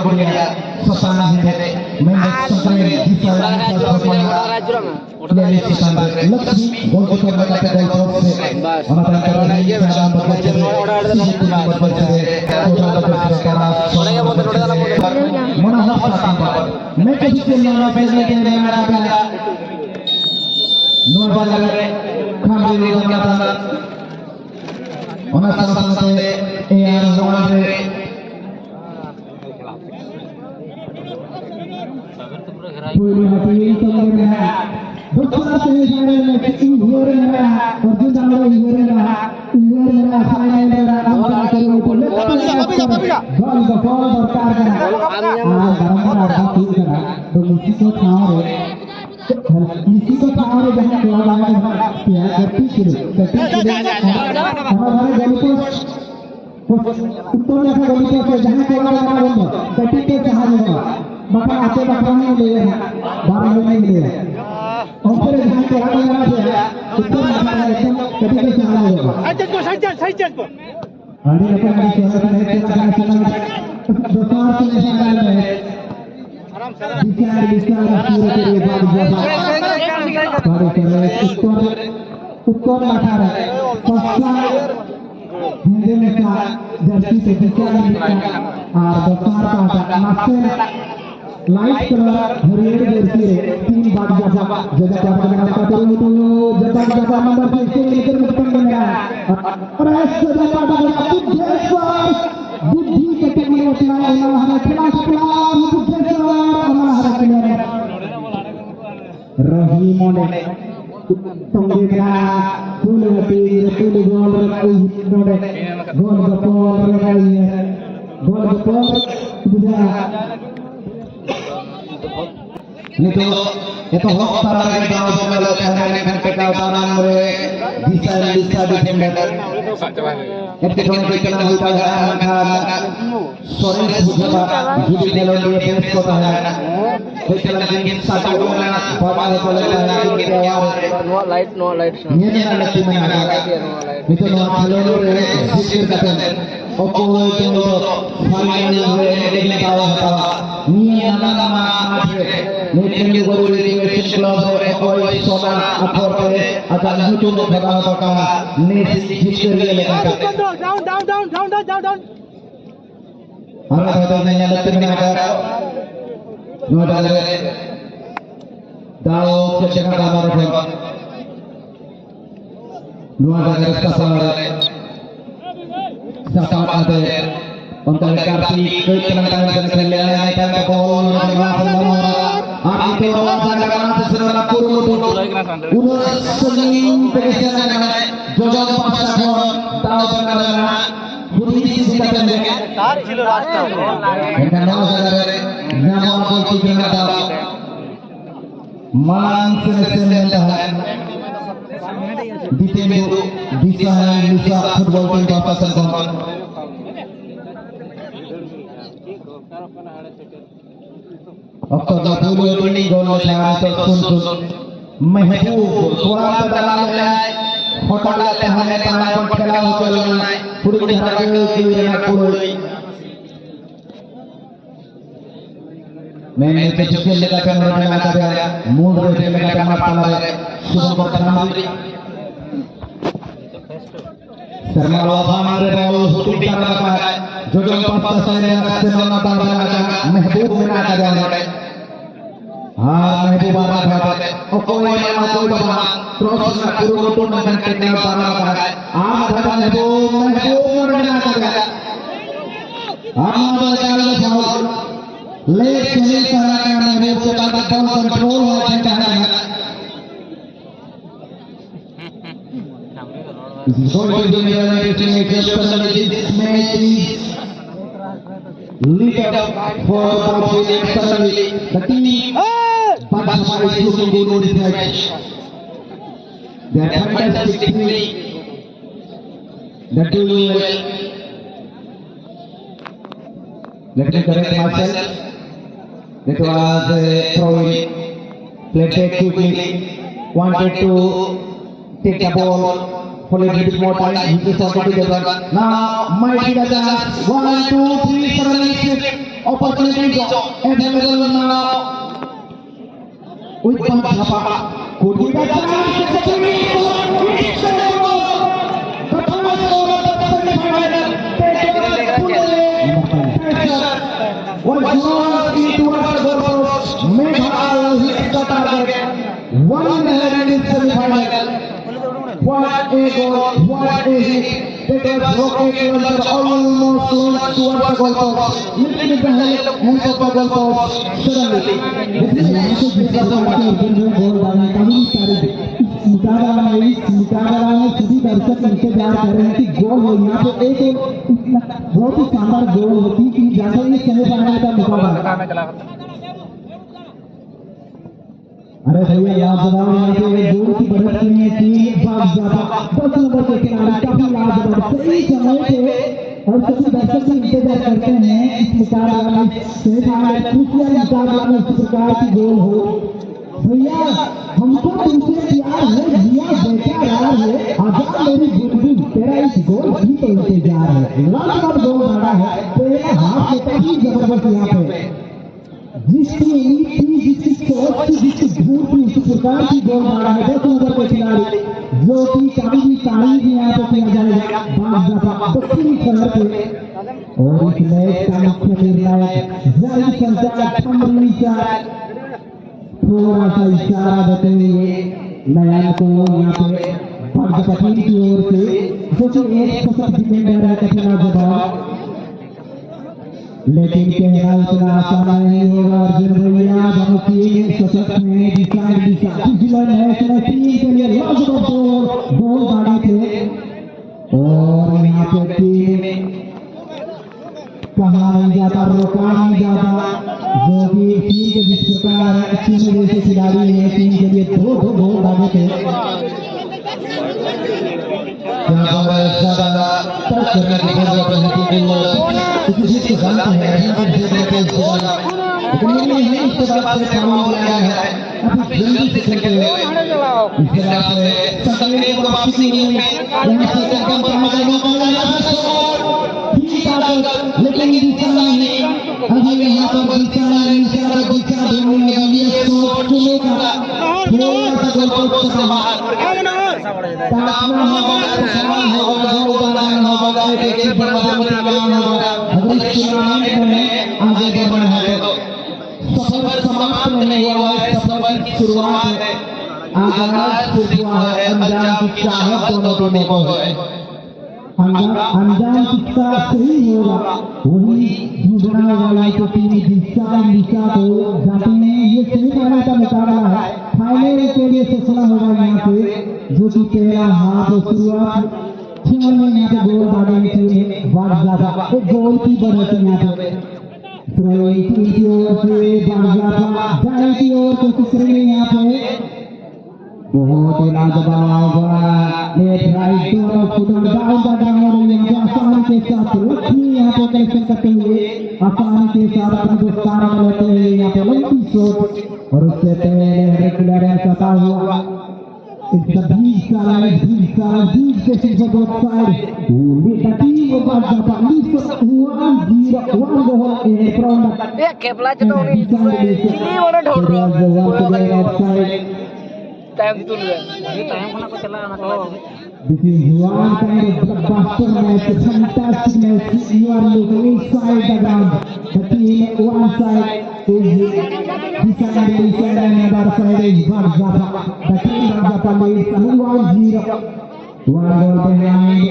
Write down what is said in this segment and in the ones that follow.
Korea Sosana Hindete Mendes Santri Bisa Dari Santri Lakshmi Gol Kotor Kata Gol Kotor Anatan Karena Jangan Berbaca Mana hafal tanpa mereka bisa mengapakan mereka Nur Balare Khamri Ramata Ona Sanate Air Zone Puri Hati Tengah Bersama dengan mereka Iburan Perjuangan Iburan Iburan Final Apa kalau boleh Gol gol berkarya इसी को थारे जहाँ केला है क्या करती शुरू हमारे गली को उत्तर जहाँ गली को जहाँ केला है बंद कटी के जहाँ होगा बता आते बता नहीं ले बारह नहीं ले और फिर जहाँ केला है उत्तर जहाँ एकदम कटी के जहाँ होगा साइड को अरे अपन गाड़ी चला है केला दोपहर से निकाल रहे बिचार पूरे तेरे बाद जब उत्तर लगा रहा है पक्का हिंदी में का जर्सी पे बिचार और दोपहर का नाश्ते लाइट कलर हरियर जर्सी रे तीन बार जब करना का तो जब नंबर 6 लेकर मुक्तम बन गया और ऐसे जब बुद्धि के टेक्निक चलाया हमारा खिलाफ रही मोने तंगेरा पुलवती पुलगोल नोडे गोल गपोल गोल गपोल बुझा itu hoax para kita semua dengan kekautan mereka bisa defender itu kalau kita kita sore sudah jadi dalam dia pes kota kita lagi satu orang bawa kalau no light ini nanti mana itu no kalau zikir kata Oko itu final ini tahu ni nama Meeting guru education club Eko Sona Aporte akan YouTube berkata nasi history lekang down Hara kata nanya lepas mana dua dalil dao cecah kamar pun dua dalil kasar saat ada untuk kartu keterangan dan kelelahan dan kebol Ante awasan karena sesuatu kurun udah sering pekerjaan jodoh pasar tahu karena budi kita tembak karena nama aku tidak tahu malang senendahan ditembu bisa football tim pasar kon Oktober 2020 gol sun महबूब थोड़ा सा डाला है hotel लेते हैं ताना को खेला हो चलना पूरी तरह के ना कोई मैंने तो चुके लगा कर लगा कर मूड से लगा कर मत पाला शुभ बखनामरी शर्मा वाला हमारे बॉल हुटी कर रहा है जो पास से रास्ते में ना डाल महबूब में ना जाने महबूब आ रहा है और कोई बाबा क्रॉस ना पूरा तो ना करने वाला है आप बता महबूब ना कर हम बता ले चले सारा का महबूब से बात बॉल कंट्रोल होता है going to be especially this match lead up for especially the team Bangladesh is looking good in this match. They are fantastically they're doing well. Let me correct myself. That was throwing played back quickly, wanted to take the ball for a little bit more time. He just wanted to get one. Now might be the chance. 1, 2, 3, suddenly opportunities available now. With one Papa, could be the chance to what goes towards the goal post, Meghal hits the target. 1 in semi-final. What a goal! What a hit! It was rocket almost launched towards the goal post. Lifted the help of the goal post. Suddenly, this is the मुकाबला में सभी दर्शक इंतजार कर रहे हैं कि गोल हो। यहाँ पे एक बहुत ही शानदार गोल होती कि जैसे ये सेमीफाइनल का मुकाबला। अरे भैया लाजवाब यहाँ पे गोल की बढ़त में टीम भाग जाता 10 नंबर के खिलाड़ी काफी लाजवाब सही समय पे और सभी दर्शक भी इंतजार करते हैं इस मुकाबला में सेमीफाइनल दूसरे मुकाबला में इस प्रकार की गोल हो। भैया हमको तुमसे प्यार है जिया बेकरार है आजाद मेरी बुलबुल तेरा इस गोल की तो इंतजार है। लाजवाब गोल मारा है तेरा हाथ से काफी जबरदस्त यहाँ पे जिसकी उम्मीद थी जिसकी सोच थी जिसकी धूप थी उसी प्रकार की गोल मारा है 10 नंबर के खिलाड़ी जो कि कभी भी तारीफ यहाँ पे किया जाएगा बाग जाता दक्षिणी शहर पे। और इस मैच का मुख्य निर्णायक जाहिर संचालक थमरी साहब थोड़ा सा इशारा देते हुए नयन को यहाँ पे पटना की ओर से जो कि एक सशक्त डिफेंडर है कठिना जवाब लेकिन कहना उतना आसान नहीं होगा। अर्जुन भैया दोनों टीम सशक्त में दिशा पिछले मैच में टीम के लिए लाजवाब गोल मारे थे और यहाँ पे टीम कहा नहीं जाता रोका नहीं जाता जो कि टीम के जिस प्रकार चीन जैसे खिलाड़ी है टीम के लिए दो गोल मारे थे। लेकिन अभी यहाँ पर आगे बढ़ना है तो सफर समाप्त नहीं हुआ है सफर की शुरुआत है आगाज हुआ है अंजाम की चाहत दोनों टीमों को है। अंजाम किसका सही होगा वही ढूंढना वाला तो टीम दिशा को जाती है। ये सेमीफाइनल का मुकाबला है फाइनल के लिए फैसला होगा यहाँ पे जो कि पहला हाफ शुरुआत 6 में यहाँ पे गोल मारने के लिए बाग जाता एक गोल की बढ़त यहाँ पे की ओर से बाग जाता दाएं की ओर कोशिश करेंगे यहाँ पे बहुत ही लाजवाब लेफ्ट राइट दोनों फुटबॉल डाउन द ग्राउंड यहाँ पे आसानी के साथ रुकनी यहाँ पे कलेक्शन करते हुए आसानी के साथ अपने दोस्ताना में लेते हुए यहाँ पे लंबी शॉट और उससे पहले रेगुलर सता हुआ It's a big side, big session for both sides. The team of Bajapa leads 1-0, 1 goal in front. ये केवला चलो नहीं ये वाला ढोल रहा है टाइम तो ये टाइम होना को चला आना चला This is one kind of blockbuster match, a fantastic match. You are looking inside the ground. The team one side is decided and another side is Bajapa. The team Bajapa leads 1-0. 1 goal behind.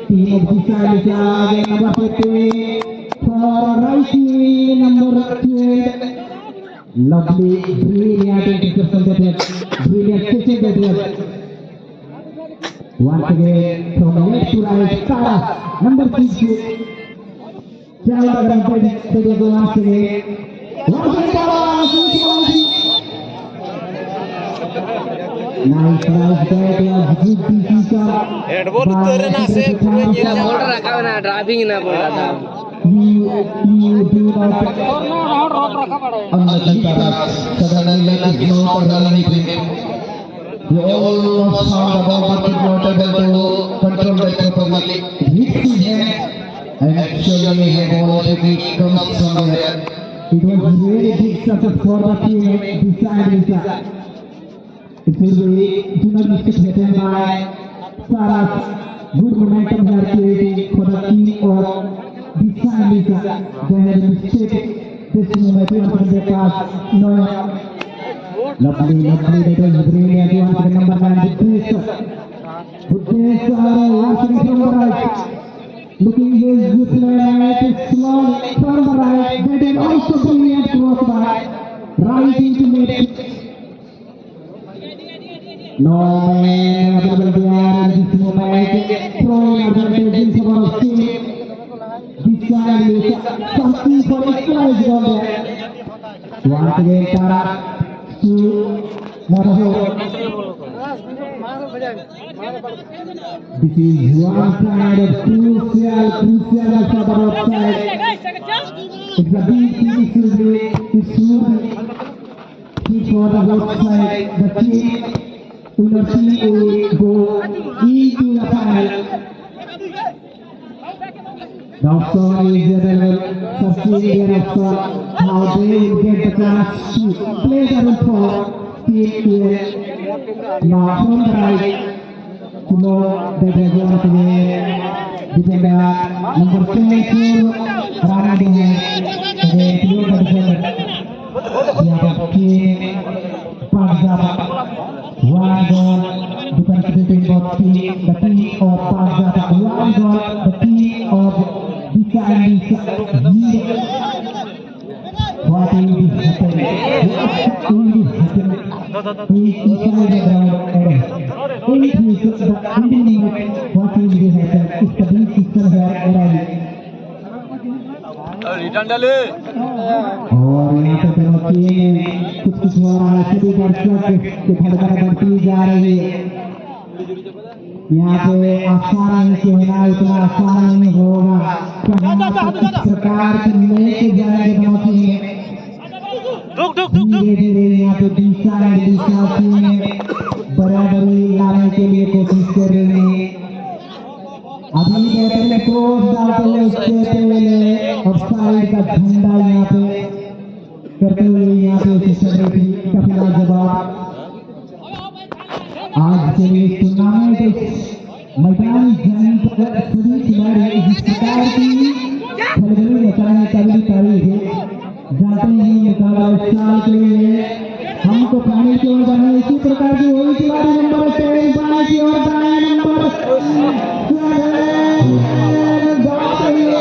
Team of Decided is number 15. For right wing, number 12. Lovely, brilliant interception that was. Brilliant catching that was. Once again, from left to right, Tara, number 6. Chal the ground, they go once again. Once again, Tara, nice, that was good decision. Head बोल तेरे ना से पूरे ये बोल रखा है ना ड्राइविंग ना बोल रहा था You do not suddenly let it go for the living. You almost found about but not able to control that properly. Hits his hand and surely a ball kick comes from there. It was really big success for the team beside Lisa. It will be do not miss it taken by Sarah. Good momentum they are creating for the team of beside Lisa. They had a mistake this moment on the pass. No, lovely, that was brilliant. Once the number 9 Buddhist watching from the right. Looking his play small from the right, that is also brilliant cross by right into mid. No man available there in this moment, throwing advantage for our team. This side is something for equalize on there. Once again Tara to Moraho. This is one side of crucial for the outside. It's a big issue for the outside. The team will go into the final. Now sorry is available for seeing how they will get the chance to play the role for team here. Now from the right. To know that they are going to be defender number 24 running behind the clear defender. We have King Pazapa. One goal defense between both teams. The team of Pazapa. One goal. The team of Bisa. What will be happening? What will be happening? Inside the ground. What will be happening? It's the big system here already. Return डाले और यहाँ पे दोनों टीमें कुछ हो रहा है, सभी दर्शक की धड़कन बढ़ती जा रही है। यहाँ पे आसान नहीं होना, इतना आसान नहीं होगा। किस प्रकार से लेके जाएंगे दोनों टीमें। धीरे धीरे यहाँ पे दिशा टीमें बराबरी लाने के लिए कोशिश कर रही है। अभी पहले क्रॉस डालते हुए उसके पहले ऑफसाइड का झंडा यहाँ पे करते हुए यहाँ पे सेलिब्रिटी का पहला जवाब। आज के लिए टूर्नामेंट मैदान जमीन पर सभी खिलाड़ी जिस प्रकार की खलबली मचाने का भी तारीफ है, जाते ही मुकाबला इस साल के लिए हमको पानी की ओर जाना। इसी प्रकार की वही खिलाड़ी नंबर 10 बाई की ओर जाए नंबर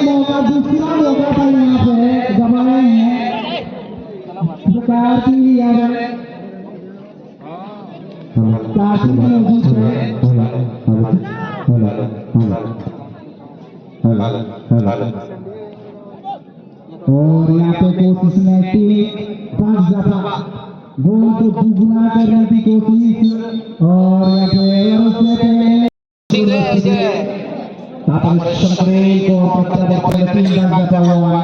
मौका दूसरा मौका था यहाँ पे गवाए हैं प्रकार की यार काफी मौजूद है। और यहाँ पे कोशिश में टीम 5 दफा गोल को दुगुना करने की कोशिश और यहाँ पे संक्रेल को पत्थर पर 3 बार बचा हुआ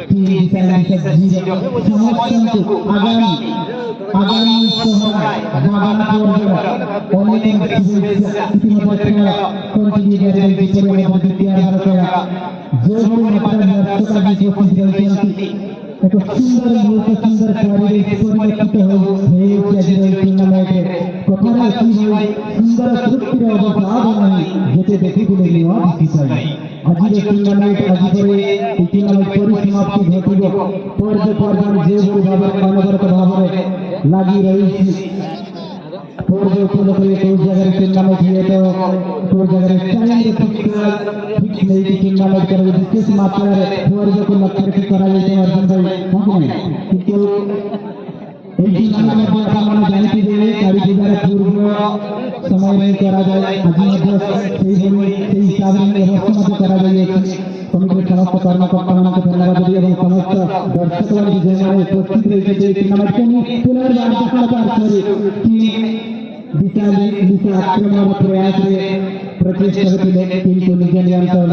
टीम समर्थन को आगामी सोहरा बाबा को ओनिंग इतिमধ্যে कंटिन्यू करेंगे पीछे में तैयार करेगा जो भी मतलब दर्शकों की कोशिश करेंगे एक सुंदर परिवेश परिलक्षित हो এই টুর্নামেন্টে কোথাও কি হয় সুন্দর তৃপ্তির অবসাদ নাই যেতে দেখি বলে নেওয়া বিষয়। আজির টুর্নামেন্ট আজি করে এই টুর্নামেন্ট পরিসমাপ্তি ঘটিব পর্যায় যেভাবে অনবরত ভাবে লাগি রয়েছে পর্যায় উপলক্ষে কোন জায়গায় টুর্নামেন্ট দিয়ে তো কোন জায়গায় টাইম ফিক্স নেই টুর্নামেন্ট করে বিশেষ মাত্রায় পর্যায় को लक्ष्य रखकर करा जाए अर्जुन भाई কিন্তু এই টুর্নামেন্ট আমরা জানি যে কারিগর পূর্ব সময় में करा जाए আজি সেই হিসাবে ব্যবস্থা করা যায়। কমিটির সমস্ত কর্মকর্তাকে ধন্যবাদ দিয়ে এবং সমস্ত দর্শকগণ যেভাবে উপস্থিত রয়েছে এই টুর্নামেন্টকে নিয়ে পুনর্বার করে विशाल आक्रमण प्रयास प्रचेष्टा टीम को नियंत्रण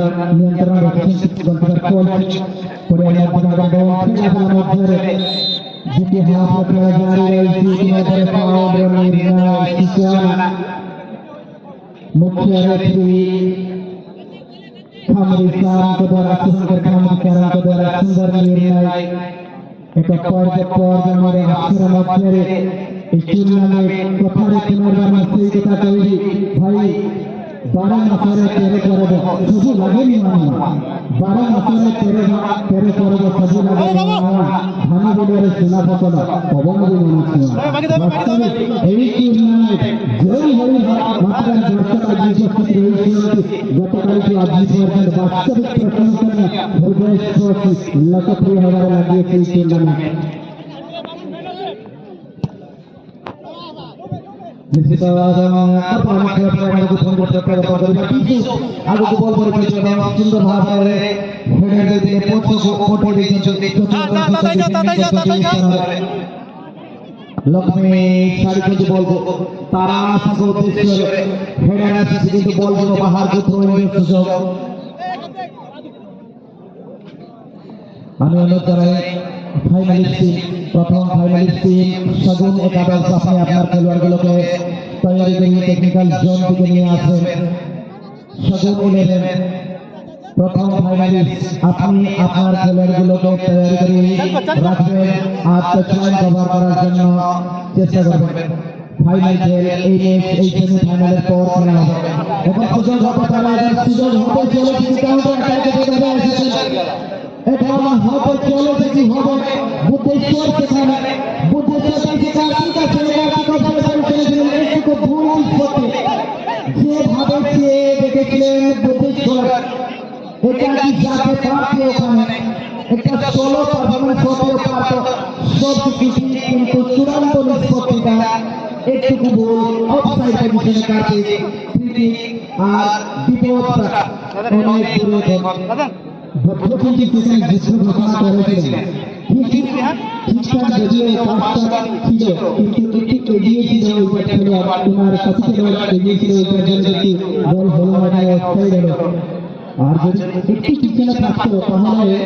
मुख्य रेफरी खामरिसान के द्वारा सुंदर खामरिसान के द्वारा सुंदर निर्णय एक पर्याय हमारे आश्रम मध्य इस टूर्नामेंट कथारे पुनर्बार मस्ती कथा कही भाई 12 मसारे तेरे करोगे सभी लगे नहीं माना 12 मसारे तेरे करोगे सभी लगे नहीं माना धानी बोले सुना पकड़ा पवन भी माना सुना वास्तविक यही टूर्नामेंट जरूरी है मात्र दर्शक आज की सिचुएशन गतकाल की आज की वर्जन वास्तविक प्रदर्शन में हृदय स्पर्शी लोकप्रिय हमारे लगे इस टूर्नामेंट निश्चित अपना खेल को फोन करते हैं आगे को बॉल पर पीछे में सुंदर भाव है हेडर दे दिए पोछो को फोटो देखिए लक्ष्मी सारी को बॉल को तारा को उद्देश्य हेडर से सीधे बॉल को बाहर को थ्रोइंग सुযোগ আমি অনুরোধ করাই फाइनलिस्ट प्रथम फाइनलिस्ट सगुन एकादश अपने আপনার খেলোয়াড়গুলোকে তৈরি করে টেকনিক্যাল জোন থেকে নিয়ে আসবেন सगुन 11 प्रथम फाइनलिस्ट আপনি আপনার খেলোয়াড়গুলোকে তৈরি করে রাখবেন আর টাচলাইন কভার করার জন্য চেষ্টা করবেন ফাইনাল খেল এই ম্যাচ এই সেমিফাইনালের পর খেলা হবে এখন সুযোগ হতে পারে সুযোগ হতে চলে কিন্তু কাউন্টার অ্যাটাকে ধরে এসেছে এটা হবে চলে দেখি হবে বুদ্ধেশ্বর সেখানে বুদ্ধেশ্বর থেকে কার্তিকা ছেলে কার্তিকা চলে গেলেন একটু ভুল করতে যেভাবে সে দেখেছিলেন বুদ্ধেশ্বর এটা কি যাকে পারছে ওখানে একটা সোলো পারফরমেন্স হতে পারতো সব কিছু কিন্তু চূড়ান্ত নিষ্পত্তিটা একটু ভুল অফসাইড পজিশনে কার্তিক আর বিপদটা অনেক দূরে भक्तों की किसी जिसको घोषणा करेছিলেন ঠিকঠাক যদিও কাজটা ছিল কিন্তু একটু এগিয়ে ছিল ওই খেলোয়াড় তোমার সাথী খেলোয়াড় এগিয়ে ছিল ওই জন্য একটু বল হলো না অফসাইড হলো আর যদি একটু পিছনে থাকতো তাহলে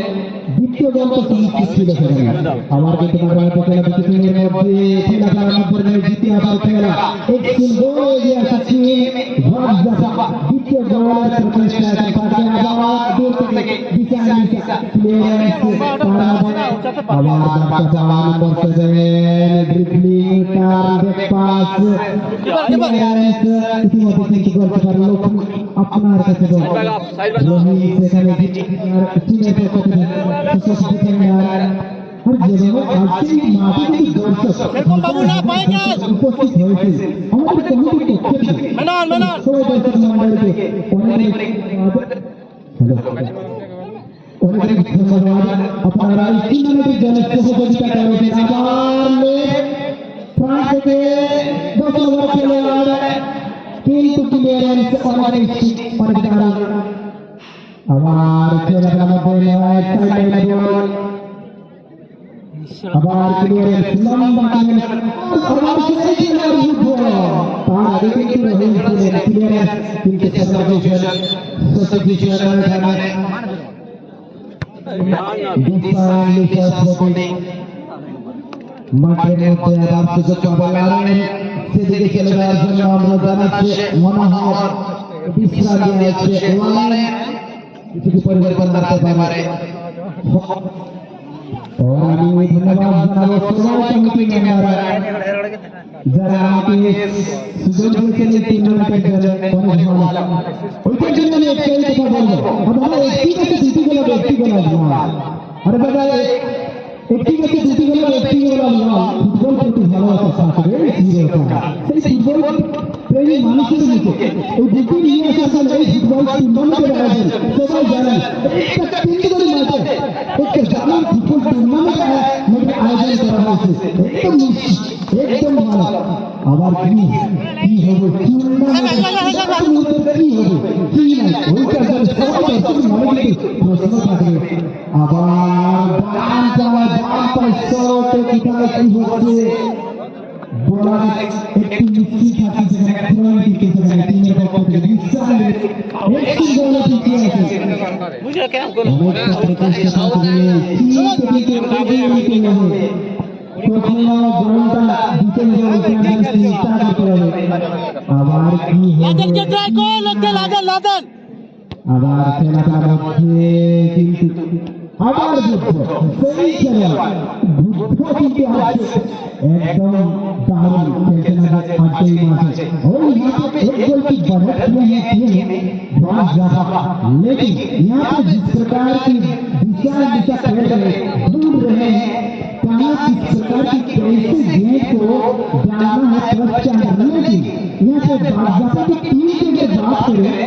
দ্বিতীয় বল তো সুনিশ্চিত ছিল সেখানে আমার কিন্তু মনে হয় খেলা দ্বিতীয় মধ্যে খেলা করার পরে দ্বিতীয় আবার খেলা এক তিন গোল এগিয়ে আসছে ওয়াজা দ্বিতীয় গোলের প্রচেষ্টা তাকে আবার দূর থেকে বিচার ক্লিয়ারেন্স আবার বাচ্চা নম্বর 7 dribbling turn back pass clearance ইতিমধ্যে কিন্তু গোল করার লোক আপনার কাছে রোহিত সেখানে টিমের পক্ষ থেকে সুশীল ডিফেন্ডার আর যেভাবে আজকে মাঠে দর্শক এরকম বাবু না পায়নি উপস্থিত হয়েছে আমাদের কমিটির পক্ষ থেকে মেনন সবাই দর্শক মণ্ডলীকে অনেক অনেক ধন্যবাদ আপনারা এই টুর্নামেন্টের জন্য সহযোগিতা করেছেন আবার ফ্রান্স থেকে 10 নম্বর খেলোয়াড় কিন্তু ক্লিয়ারেন্স অনেক দারুণ আবার খেলার মধ্যে সাইড বল আবার ক্লিয়ারেন্স লম্বা আবার ক্লিয়ারেন্স তার আগে কিন্তু রহিত ক্লিয়ারেন্স কিন্তু সাবস্টিটিউশন এখানে মাঠের মধ্যে আবার সুযোগ পাবেন সেদিকে চলে যাওয়ার জন্য আমরা জানাচ্ছি মনে হয় বিশ্রাম দিয়েছে ওয়ানে কিছু পরিবর্তন করতে পারে আমি ধন্যবাদ জানাবো সবাই কমিটি মেম্বার যারা আমাকে সুযোগ দিয়েছেন এই টুর্নামেন্টের জন্য অনেক ভালো ওইটার জন্য আমি একটাই কথা বলবো আমরা একটি কাছে দুটি গোল ব্যক্তি গোল না আরে বাবা একটি কাছে দুটি গোল ব্যক্তি গোল না ফুটবল প্রতি ভালোবাসা থাকবে সেই ফুটবল প্রেমী মানুষের মধ্যে এই দুটি নিয়ে আসা এই ফুটবল টুর্নামেন্টের আয়োজন সবাই জানেন একটা কেন্দ্রের মাঝে একটা জানার ফুটবল টুর্নামেন্টের আয়োজন করা হয়েছে একদম ভালো আবার কি হবে টুর্নামেন্ট কি হবে কি না ওইটা সবাই মনে প্রশ্ন থাকবে আবার ডান যাওয়া ডান পাশে কোথায় কি হচ্ছে বলার একটু নিশ্চিত থাকি যেখানে থ্রোইং দিকে সেখানে টিমের পক্ষ থেকে বিশাল একটু গোল পিছিয়ে আছে বুঝে কেন গোল প্রচেষ্টা থাকবে কি এগিয়ে হবে প্রথম গোলটা দিতে হবে স্টার্ট করতে হবে আবার কি হবে লাদেন কে ট্রাই কর লাদেন আবার খেলাটার মধ্যে কিন্তু আবার যুদ্ধ সেই খেলা যুদ্ধ কিন্তু আসছে एकदम दारुण खेलना आते ही माचे और यहाँ पे एक गोल की बढ़त किए हैं बहुत ज्यादा लेकिन यहाँ पे जिस प्रकार की दिशा दिशा खेल रहे ढूंढ रहे हैं कहाँ किस प्रकार की कैसे गेंद को डालना है तरफ चाहने की यहाँ पे बादशाह की टीम के लिए बात करें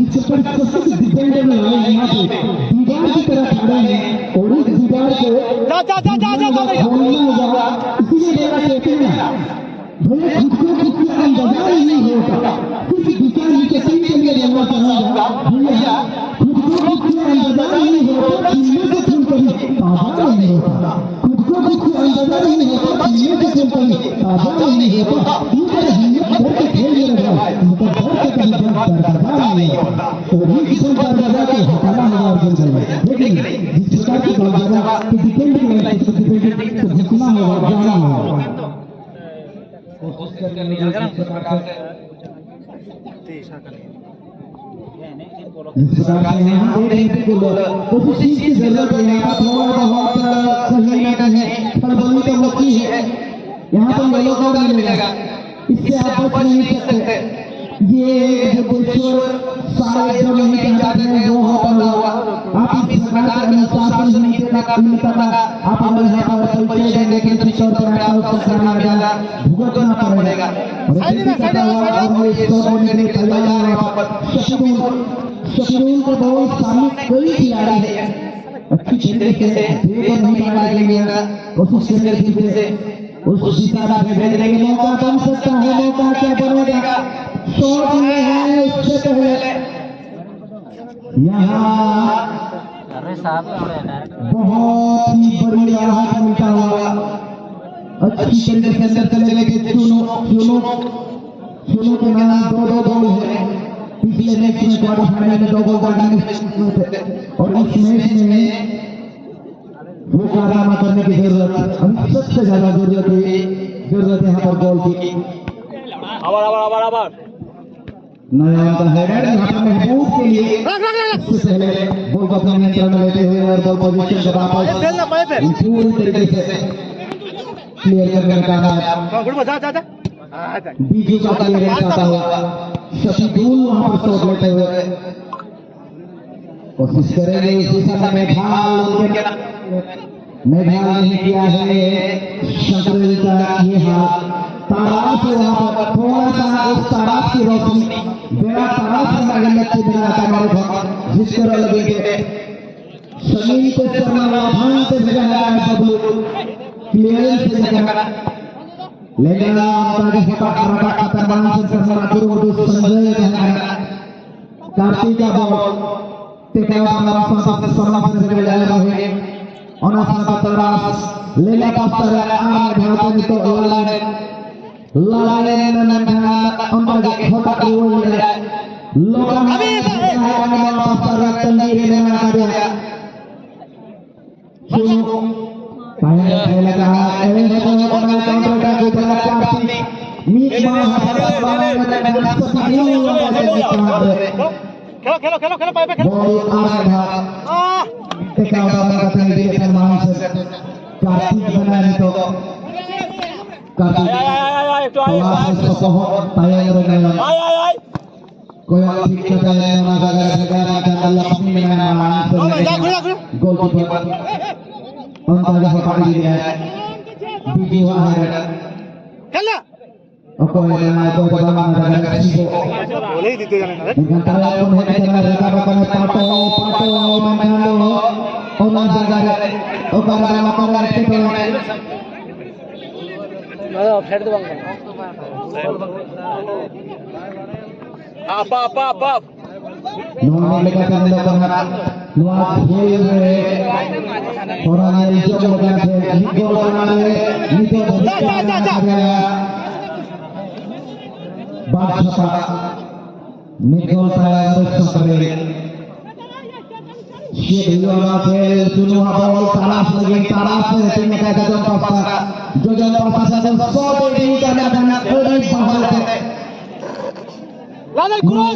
जिस प्रकार सबसे डिफेंडर में आए यहाँ पे दीवार की तरफ खड़े हैं और इस दीवार को इसीलिए मेरा कहते हैं भले खुद को किसी अंदाजा नहीं होता सिर्फ दिशा नीचे टीम के लिए बोलना चाहूँगा भैया खुद को किसी अंदाजा नहीं होता जिसमें से तुम कभी ताजा नहीं होता खुद को किसी अंदाजा नहीं होता जिसमें से तुम कभी ताजा नहीं होता इनका हिम्मत करके खेल में लगा इनका डर के कभी दरगाह नहीं होता और ये किसी दरगाह को हटाना होगा अर्जुन भाई लेकिन जिस प्रकार की दरगाह की डिफेंड में जितना होगा जाना होगा कोशिश करके निकल गया इस प्रकार से इस प्रकार से यहाँ देखने को कोशिश की जरूरत है यहाँ थोड़ा बहुत सही नहीं है खड़बड़ी तो होती है यहाँ पर येलो कार्ड मिलेगा इससे आप बच नहीं सकते ये जो गोलकीपर सारे जो नहीं चाहते हैं वो होता हुआ आप इस प्रकार से अनुशासन नहीं मिलता आप अगर यहाँ पर पैसे देंगे लेकिन कुछ और तरह का उसका करना पड़ेगा भुगतना पड़ेगा और ऐसे करता हुआ और ये शॉट लेने के लिए तैयार है वहाँ पर शकीरुल को बहुत सामने कोई खिलाड़ी है अच्छी तरीके से देखो नहीं पाया लेकिन कोशिश करके से उस दिशा में भेज देंगे मौका बन सकता है मौका क्या बनेगा शॉट में है उससे पहले यहाँ बहुत ही बड़ी राहत मिलता हुआ अच्छी तरीके से अंदर चले गए चुनो के नाम दो गोल है पिछले मैच में क्वार्टर फाइनल में 2 गोल करने और इस मैच में वो कारनामा करने की जरूरत है सबसे ज्यादा जरूरत है यहाँ पर गोल की आबार नया का हेडर यहाँ पर महबूब के लिए इससे पहले बॉल को अपने नियंत्रण में लेते हुए और बॉल पोजीशन को वापस पूरी तरीके से क्लियर करने का है बीजू का क्लियरेंस आता हुआ शकीरुल वहाँ पर शॉट लेते हुए कोशिश करेंगे उस दिशा में मेघाल नहीं किया है शकीरुल का ये हाथ तारास वहाँ पर थोड़ा सा उस तारास की रोशनी बेड़ा तारास में अगर लक्ष्य बनाता हमारे घर जिस तरह लगेंगे शमीन को शर्मा भान से भेजा है बबलू क्लियरेंस से जगह लेकिन आगे फटाफट खतरनाक से शर्मा गुरु संजय कार्तिक का बॉल टेका वाला शर्मा से भेजा जा रहा है अनासा का तारास लेला पास्टर आम भारत तो लाले नन्ना अंबागे होता कोई है लोग अभी पास्टर तंदीर में ना कर सुनो पाए लगा एवे तो अपना काउंटर का गोला कार्तिक मीट मार खेलो पाए पे बॉल आ रहा टेका वाला का तंदीर के मान से कार्तिक बना है तो कार्तिक कोई ठीक करता है ना अल्लाह अपनी में गोलकीपर अंदाजा हटा दिया है बीजी वहां है चला कोई ना तो बदला ना किसी को बोले ही देते जाने ना घंटा कौन है तेरा रेखा बकने पाटो मैं लो और ना जगह ओ करा के तो ऑफसाइड तो बंगा आप नोन लेकर करने लगा नोआ खेल रहे थोड़ा ना इज्जत लगा थे गोल बना ले नीचे बात छपा निकोल पाया सफरे ये दिलवा के सुनो बॉल तारास लगे तारास से टीम का कदम पासा जो पासा से 100 नहीं करना थोड़ी बाहर है लाल cross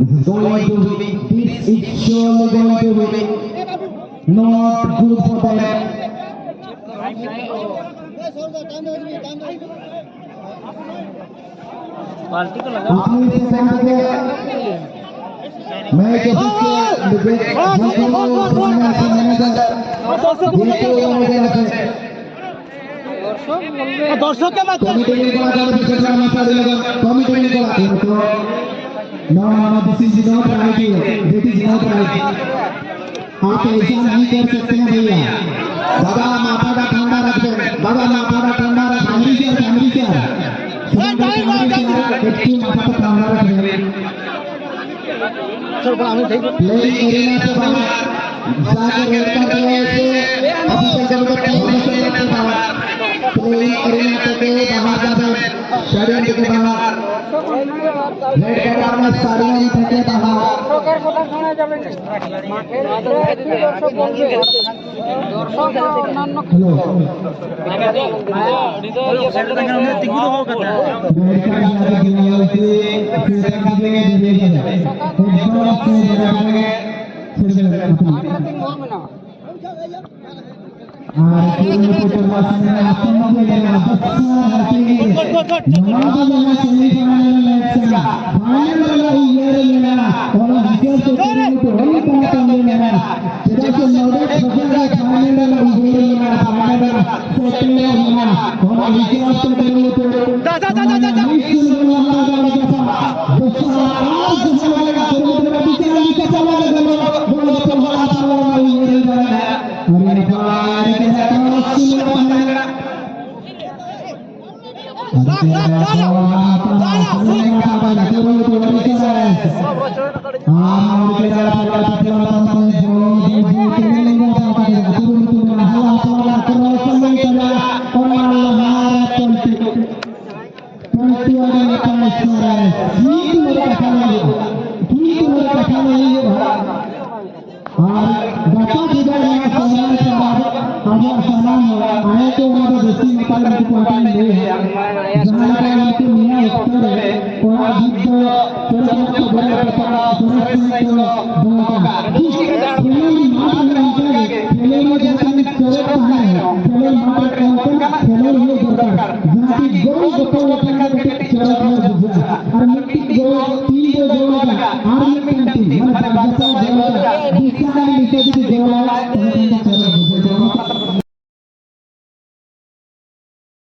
is going to be, this is surely going to be not good for them. बाल्टी को लगा अपनी से संग मैं जो दर्शक के बात आप ऐसा नहीं कर सकते हैं भैया। बाबा माथा का ठंडा रखते, बाबा माथा का ठंडा रख, अमृतसर माथा का ठंडा रखते। प्लेइंग एरिया से बाहर जाकर रेड कर रहे थे, ऑफिशियल जब तक प्लेइंग एरिया के बाहर जाते, स्टेडियम के बाहर रेड कलर में स्टेडियम के बाहर